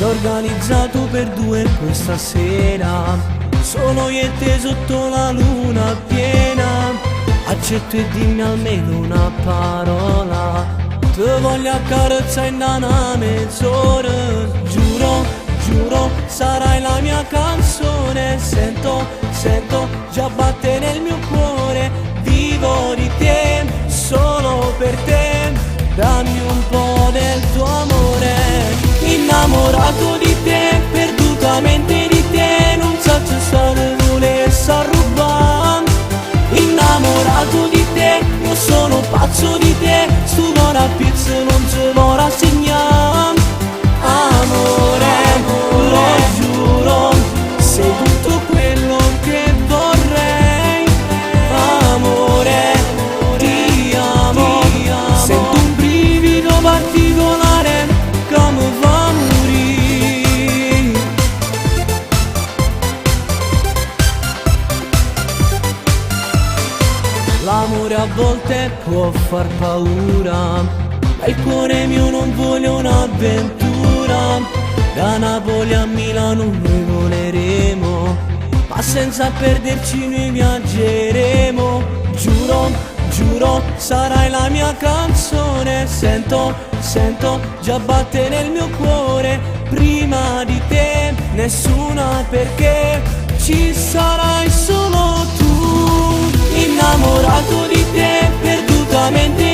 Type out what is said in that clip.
organizzato per due questa sera, solo io e te sotto la luna piena. Accetto e dimmi almeno una parola, te voglio accarezzare in una mezz'ora. Giuro, giuro, sarai la mia canzone. Sento, sento, già batte nel mio cuore. Vivo di te, solo per te. Dammi un po' del tuo amore. Innamorato di te, perdutamente di te. Non so se stare volesse rubare. Innamorato di te, io sono pazzo di te. Stu buona pizza non ci vorrà segnare. Amore, lo giuro, sei tutto quello che vorrei. Amore, ti amo, sento un brivido particolare come va a morire. L'amore a volte può far paura, ma il cuore mio non vuole un'avventura. Da Napoli a Milano noi voleremo, ma senza perderci noi viaggeremo. Giuro, giuro, sarai la mia canzone. Sento, sento, già batte nel mio cuore. Prima di te nessuna, perché ci sarai solo tu. Innamorato di te, perdutamente